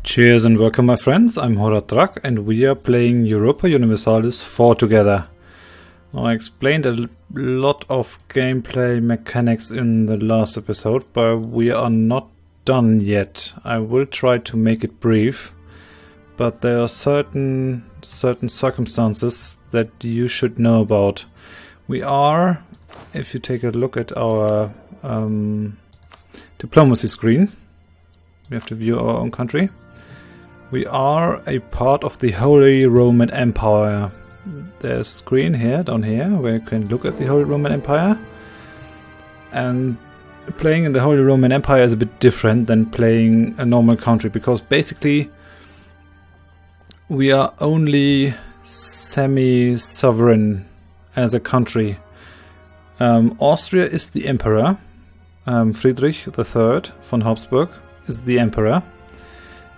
Cheers and welcome, my friends. I'm Horatrak and we are playing Europa Universalis 4 together. Now, I explained a lot of gameplay mechanics in the last episode, but we are not done yet. I will try to make it brief, but there are certain circumstances that you should know about. We are, if you take a look at our diplomacy screen, we have to view our own country. We are a part of the Holy Roman Empire. There's a screen here, down here, where you can look at the Holy Roman Empire. And playing in the Holy Roman Empire is a bit different than playing a normal country, because basically we are only semi-sovereign as a country. Austria is the emperor. Friedrich III von Habsburg is the emperor.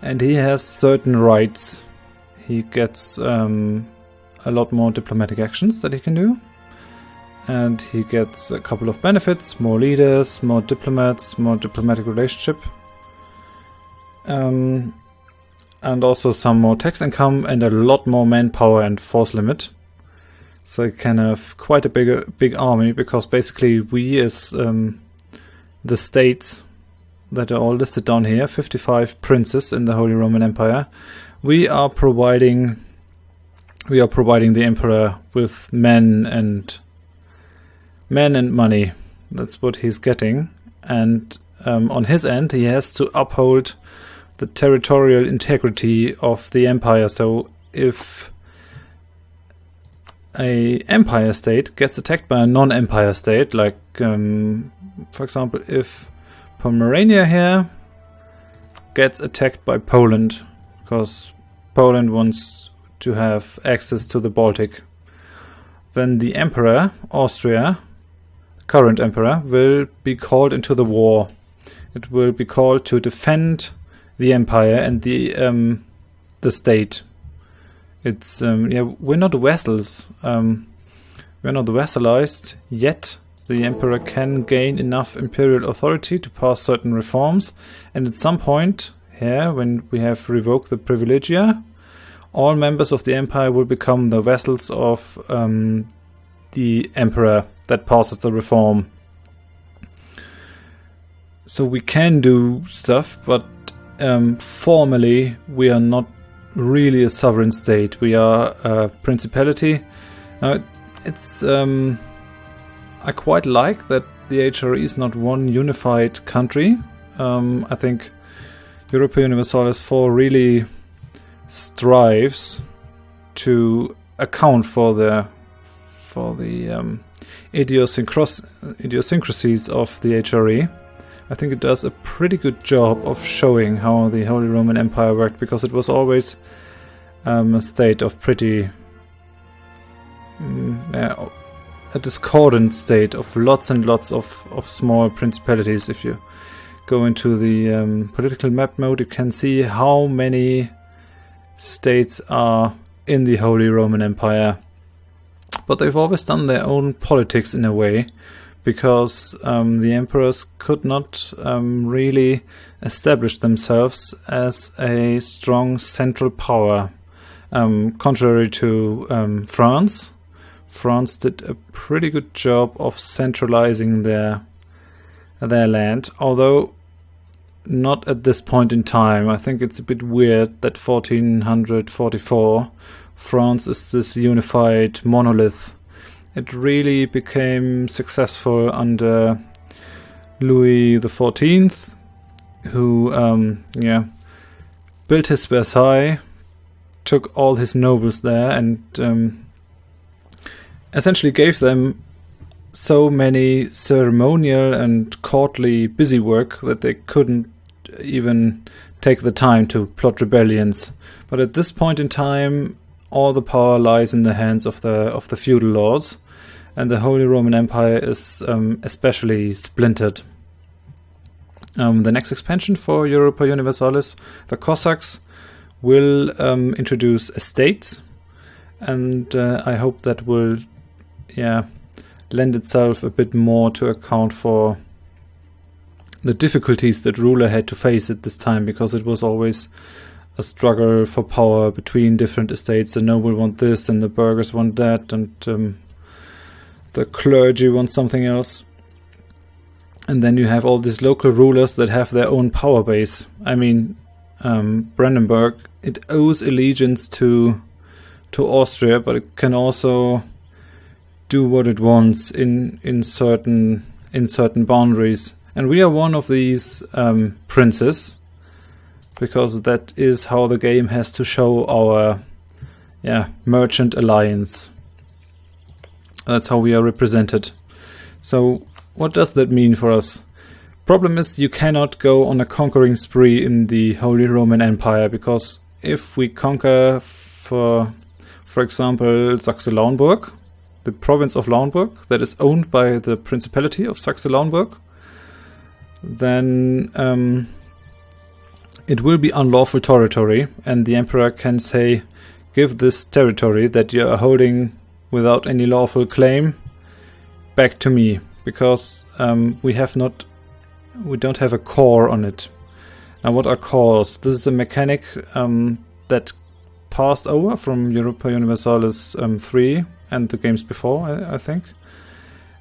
And he has certain rights. He gets a lot more diplomatic actions that he can do. And he gets a couple of benefits, more leaders, more diplomats, more diplomatic relationship. And also some more tax income and a lot more manpower and force limit. So he can have quite a big army, because basically we as the states that are all listed down here, 55 princes in the Holy Roman Empire, we are providing the emperor with men and money. That's what he's getting, and on his end he has to uphold the territorial integrity of the empire. So if a empire state gets attacked by a non-empire state, like for example, if Pomerania here gets attacked by Poland, because Poland wants to have access to the Baltic, then the emperor, Austria, current emperor, will be called into the war. It will be called to defend the empire and the state. It's we're not vassals. We're not vassalized yet. The emperor can gain enough imperial authority to pass certain reforms, and at some point here, when we have revoked the privilegia, all members of the empire will become the vassals of the emperor that passes the reform. So we can do stuff, but formally we are not really a sovereign state. We are a principality. Now, it's I quite like that the HRE is not one unified country. I think Europa Universalis 4 really strives to account for the idiosyncrasies of the HRE. I think it does a pretty good job of showing how the Holy Roman Empire worked, because it was always a state of pretty a discordant state of lots and lots of small principalities. If you go into the political map mode, you can see how many states are in the Holy Roman Empire. But they've always done their own politics in a way, because the emperors could not really establish themselves as a strong central power. Contrary to France. France did a pretty good job of centralizing their land, although not at this point in time. I think it's a bit weird that 1444 France is this unified monolith. It really became successful under Louis XIV, who built his Versailles, took all his nobles there, and essentially gave them so many ceremonial and courtly busy work that they couldn't even take the time to plot rebellions. But at this point in time, all the power lies in the hands of the feudal lords, and the Holy Roman Empire is especially splintered. The next expansion for Europa Universalis, the Cossacks, will introduce estates, and I hope that will lend itself a bit more to account for the difficulties that ruler had to face at this time, because it was always a struggle for power between different estates. The noble want this and the burghers want that, and the clergy want something else. And then you have all these local rulers that have their own power base. I mean, Brandenburg, it owes allegiance to Austria, but it can also do what it wants in certain boundaries. And we are one of these princes, because that is how the game has to show our merchant alliance. That's how we are represented. So what does that mean for us? Problem is, you cannot go on a conquering spree in the Holy Roman Empire, because if we conquer, for example, Saxe-Lauenburg, the province of Lauenburg that is owned by the Principality of Saxe-Lauenburg, then it will be unlawful territory, and the emperor can say, give this territory that you are holding without any lawful claim back to me, because we don't have a core on it. Now, what are cores? This is a mechanic that passed over from Europa Universalis 3 and the games before, I think.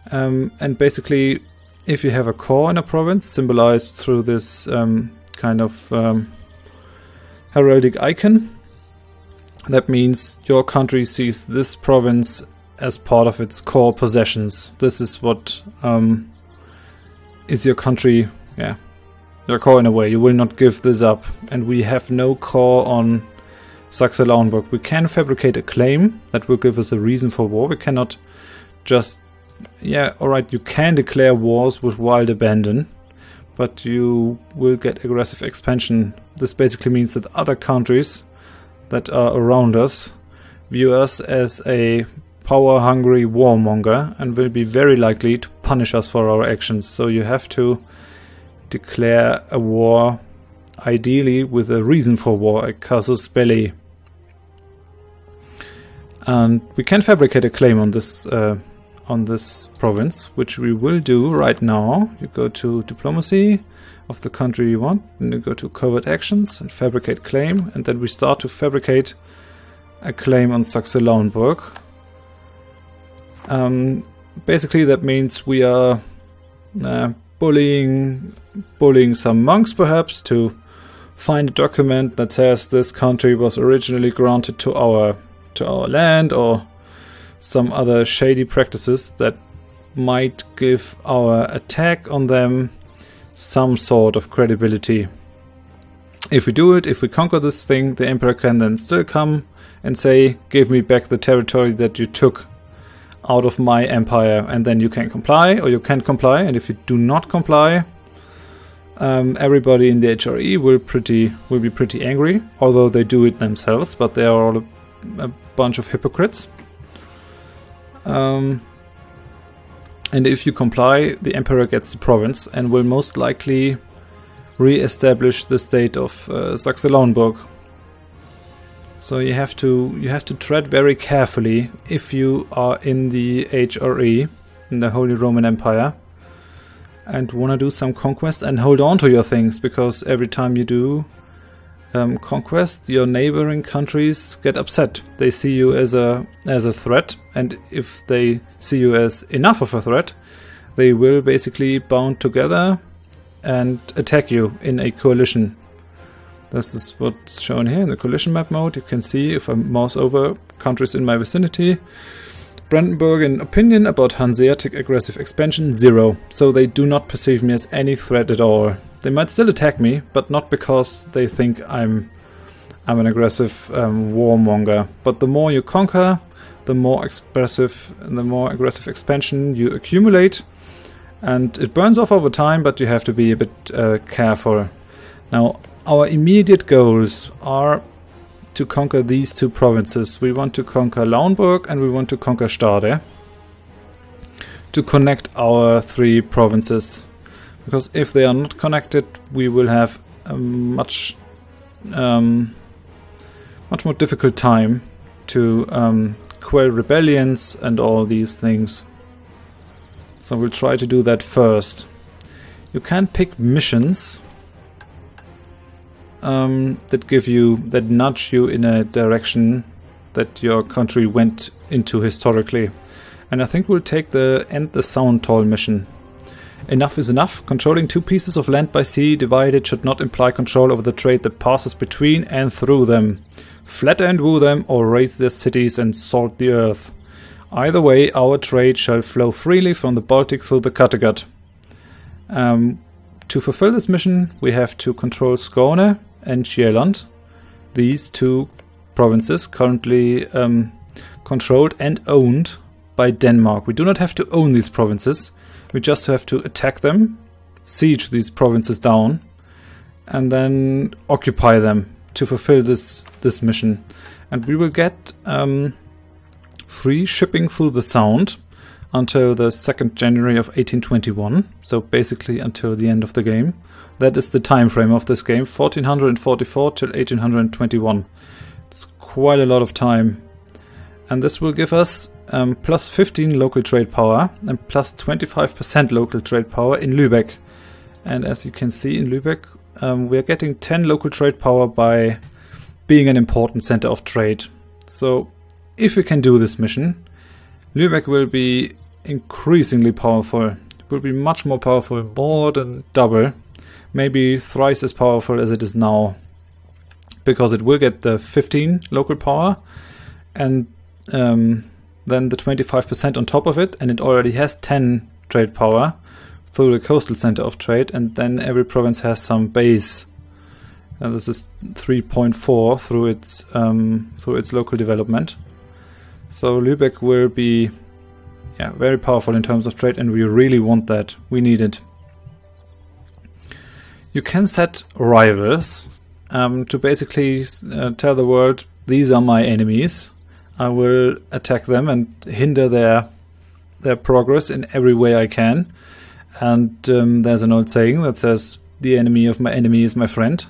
And basically, if you have a core in a province, symbolized through this kind of heraldic icon, that means your country sees this province as part of its core possessions. This is what is your country, your core in a way. You will not give this up. And we have no core on Saxe-Lauenburg. We can fabricate a claim that will give us a reason for war. We cannot just, alright, you can declare wars with wild abandon, but you will get aggressive expansion. This basically means that other countries that are around us view us as a power-hungry warmonger and will be very likely to punish us for our actions. So you have to declare a war, ideally with a reason for war, a casus belli. And we can fabricate a claim on this province, which we will do right now. You go to diplomacy of the country you want, and you go to covert actions and fabricate claim, and then we start to fabricate a claim on Saxe-Lauenburg. Basically, that means we are bullying some monks, perhaps, to find a document that says this country was originally granted to our land, or some other shady practices that might give our attack on them some sort of credibility. If we do it, if we conquer this thing, the emperor can then still come and say, give me back the territory that you took out of my empire, and then you can comply, or you can't comply. And if you do not comply, everybody in the HRE will be pretty angry, although they do it themselves, but they are all a bunch of hypocrites. And if you comply, the emperor gets the province and will most likely re-establish the state of Saxe-Lauenburg. So you have to tread very carefully if you are in the HRE, in the Holy Roman Empire, and want to do some conquest, and hold on to your things, because every time you do conquest, your neighboring countries get upset. They see you as a threat, and if they see you as enough of a threat, they will basically band together and attack you in a coalition. This is what's shown here in the coalition map mode. You can see, if I mouse over countries in my vicinity, Brandenburg, in opinion about Hanseatic aggressive expansion, 0. So they do not perceive me as any threat at all. They might still attack me, but not because they think I'm an aggressive warmonger. But the more you conquer, the more aggressive expansion you accumulate, and it burns off over time. But you have to be a bit careful. Now, our immediate goals are to conquer these two provinces. We want to conquer Lauenburg and we want to conquer Stade, to connect our three provinces. Because if they are not connected, we will have a much more difficult time to quell rebellions and all these things. So we'll try to do that first. You can pick missions that nudge you in a direction that your country went into historically. And I think we'll take the End the Sound Toll mission. Enough is enough. Controlling 2 pieces of land by sea divided should not imply control over the trade that passes between and through them. Flatter and woo them, or raise their cities and salt the earth. Either way, our trade shall flow freely from the Baltic through the Kattegat. To fulfill this mission, we have to control Skåne and Sjælland. These 2 provinces currently controlled and owned by Denmark. We do not have to own these provinces. We just have to attack them, siege these provinces down, and then occupy them to fulfill this mission. And we will get free shipping through the Sound until the 2nd January of 1821, so basically until the end of the game. That is the time frame of this game, 1444 till 1821. It's quite a lot of time. And this will give us plus 15 local trade power and plus 25% local trade power in Lübeck. And as you can see in Lübeck, we are getting 10 local trade power by being an important center of trade. So if we can do this mission, Lübeck will be increasingly powerful. It will be much more powerful, more than double, maybe thrice as powerful as it is now, because it will get the 15 local power and then the 25% on top of it, and it already has 10 trade power through the coastal center of trade, and then every province has some base. And this is 3.4 through its local development. So Lübeck will be very powerful in terms of trade, and we really want that. We need it. You can set rivals to basically tell the world, these are my enemies. I will attack them and hinder their progress in every way I can. And there's an old saying that says, the enemy of my enemy is my friend.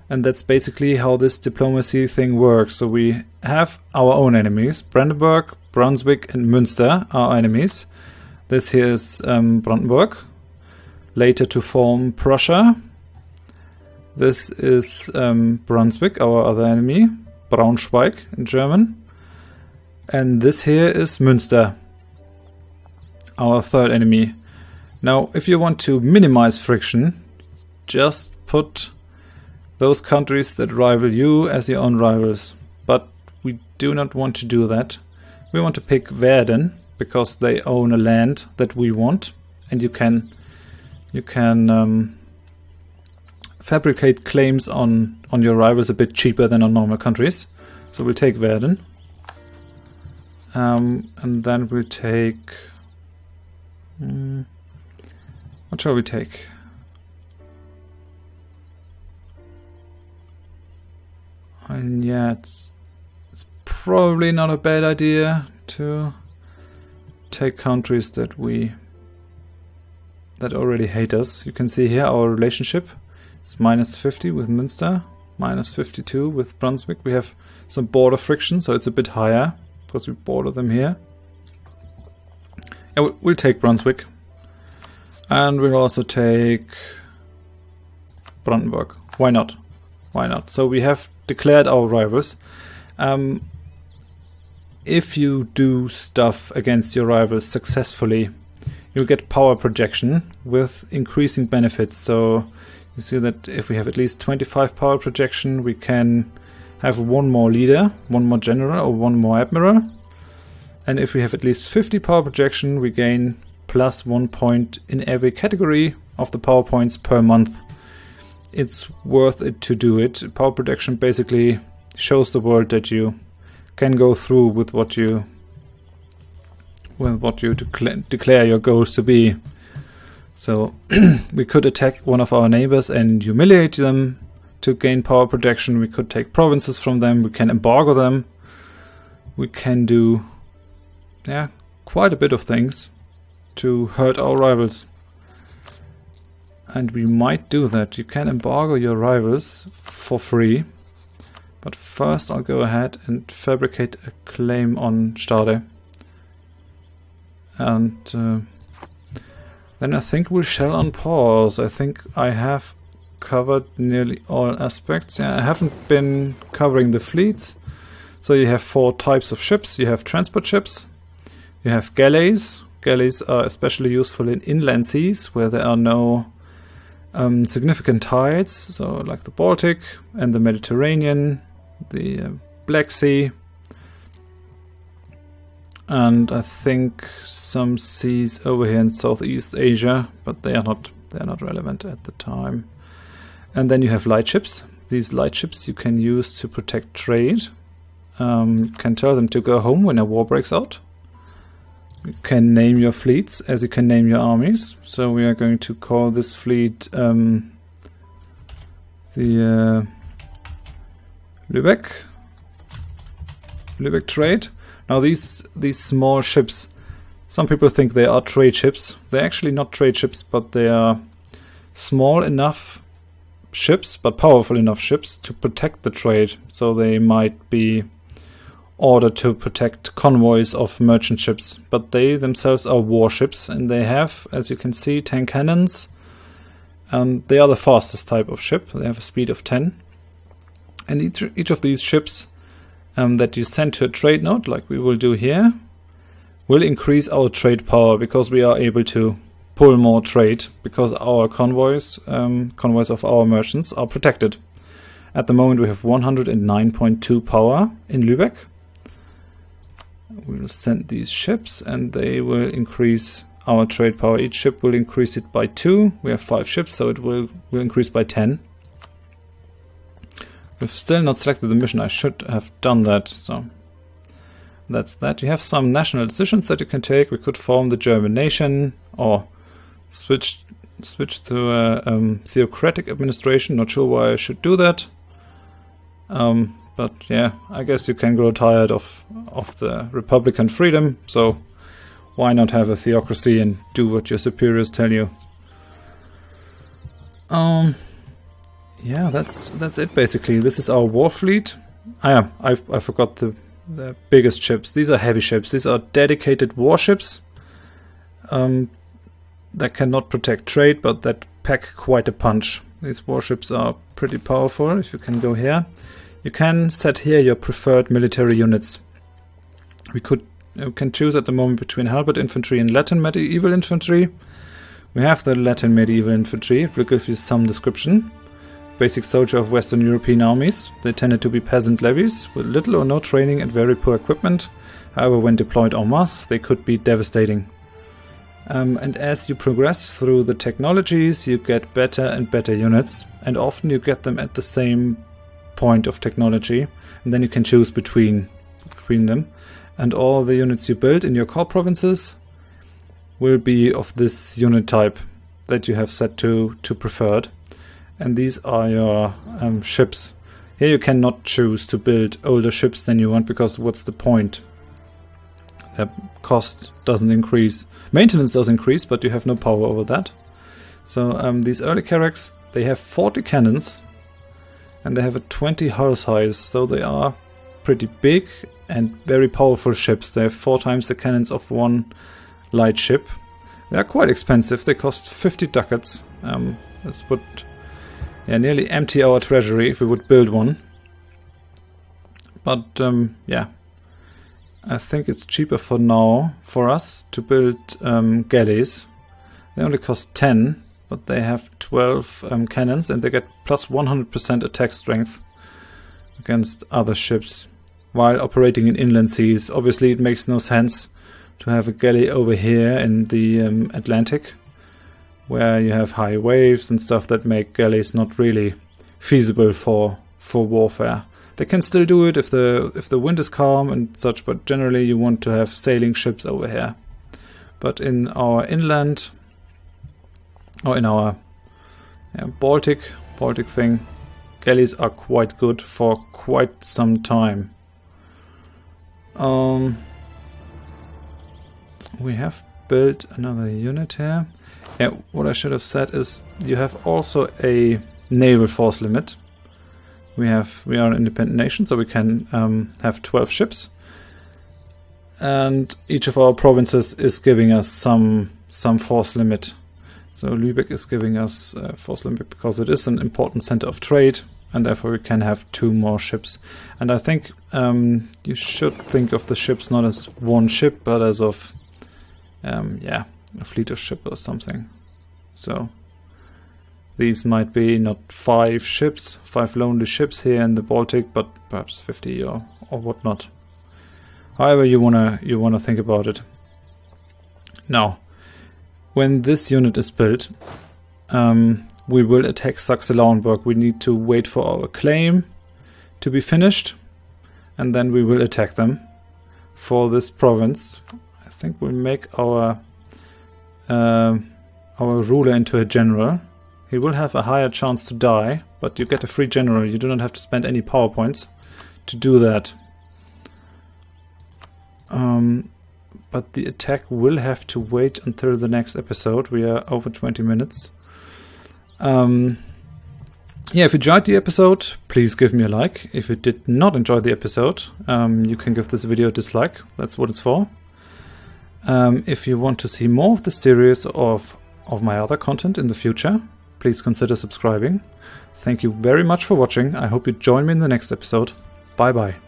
And that's basically how this diplomacy thing works. So we have our own enemies. Brandenburg, Brunswick and Münster are our enemies. This here is Brandenburg, later to form Prussia. This is Brunswick, our other enemy, Braunschweig in German. And this here is Münster, our third enemy. Now, if you want to minimize friction, just put those countries that rival you as your own rivals. But we do not want to do that. We want to pick Verden, because they own a land that we want, and you can fabricate claims on your rivals a bit cheaper than on normal countries. So we'll take Verden. And then we'll take... what shall we take? And yeah, it's probably not a bad idea to take countries that already hate us. You can see here our relationship is minus 50 with Münster, minus 52 with Brunswick. We have some border friction, so it's a bit higher, because we border them here. And we'll take Brunswick. And we'll also take Brandenburg. Why not? Why not? So we have declared our rivals. If you do stuff against your rivals successfully, you'll get power projection with increasing benefits. So you see that if we have at least 25 power projection, we can have one more leader, one more general, or one more admiral. And if we have at least 50 power projection, we gain plus 1 point in every category of the power points per month. It's worth it to do it. Power projection basically shows the world that you can go through with what you declare your goals to be. So we could attack one of our neighbors and humiliate them to gain power projection. We could take provinces from them. We can embargo them. We can do quite a bit of things to hurt our rivals. And we might do that. You can embargo your rivals for free. But first I'll go ahead and fabricate a claim on Stade. And then I think we'll shell on pause. I think I have covered nearly all aspects. Yeah, I haven't been covering the fleets. So you have 4 types of ships. You have transport ships. You have galleys. Galleys are especially useful in inland seas where there are no significant tides. So like the Baltic and the Mediterranean, the Black Sea, and I think some seas over here in Southeast Asia, but they're not relevant at the time. And then you have light ships. These light ships you can use to protect trade. You can tell them to go home when a war breaks out. You can name your fleets as you can name your armies. So we are going to call this fleet the Lübeck trade. Now these small ships, some people think they are trade ships. They're actually not trade ships, but they are small enough ships, but powerful enough ships to protect the trade. So they might be ordered to protect convoys of merchant ships, but they themselves are warships, and they have, as you can see, 10 cannons. And they are the fastest type of ship. They have a speed of 10. And each of these ships that you send to a trade node, like we will do here, will increase our trade power because we are able to pull more trade because our convoys of our merchants are protected. At the moment we have 109.2 power in Lübeck. We will send these ships and they will increase our trade power. Each ship will increase it by 2. We have 5 ships, so it will increase by 10. We've still not selected the mission. I should have done that. So that's that. You have some national decisions that you can take. We could form the German nation or switch to a theocratic administration. Not sure why I should do that. But yeah, I guess you can grow tired of the Republican freedom. So why not have a theocracy and do what your superiors tell you? Yeah, that's it basically. This is our war fleet. I forgot the biggest ships. These are heavy ships. These are dedicated warships that cannot protect trade, but that pack quite a punch. These warships are pretty powerful. If you can go here, you can set here your preferred military units. You can choose at the moment between halberd infantry and Latin medieval infantry. We have the Latin medieval infantry. It will give you some description. Basic soldier of Western European armies. They tended to be peasant levies with little or no training and very poor equipment. However, when deployed en masse, they could be devastating. And as you progress through the technologies, you get better and better units, and often you get them at the same point of technology, and then you can choose between them. And all the units you build in your core provinces will be of this unit type that you have set to preferred. And these are your ships. Here you cannot choose to build older ships than you want, because what's the point? The cost doesn't increase. Maintenance does increase, but you have no power over that. So these early carracks, they have 40 cannons and they have a 20 hull size, so they are pretty big and very powerful ships. They have 4 times the cannons of one light ship. They are quite expensive. They cost 50 ducats. This would nearly empty our treasury if we would build one. But yeah, I think it's cheaper for now for us to build galleys. They only cost 10, but they have 12 cannons, and they get plus 100% attack strength against other ships while operating in inland seas. Obviously it makes no sense to have a galley over here in the Atlantic, where you have high waves and stuff that make galleys not really feasible for warfare. They can still do it if the wind is calm and such, but generally you want to have sailing ships over here. But in our inland, or in our Baltic thing, galleys are quite good for quite some time. We have built another unit here. Yeah, what I should have said is you have also a naval force limit. We are an independent nation, so we can have 12 ships, and each of our provinces is giving us some force limit. So Lübeck is giving us Force Lübeck because it is an important center of trade, and therefore we can have 2 more ships. And I think you should think of the ships not as one ship, but as of, a fleet of ships or something. So these might be not 5 ships, 5 lonely ships here in the Baltic, but perhaps 50 or whatnot. However you wanna think about it. Now, when this unit is built, we will attack Saxe-Lauenburg. We need to wait for our claim to be finished, and then we will attack them. For this province, I think we'll make our ruler into a general. He will have a higher chance to die, but you get a free general. You do not have to spend any power points to do that. But the attack will have to wait until the next episode. We are over 20 minutes. If you enjoyed the episode, please give me a like. If you did not enjoy the episode, you can give this video a dislike. That's what it's for. If you want to see more of the series of my other content in the future, please consider subscribing. Thank you very much for watching. I hope you join me in the next episode. Bye bye.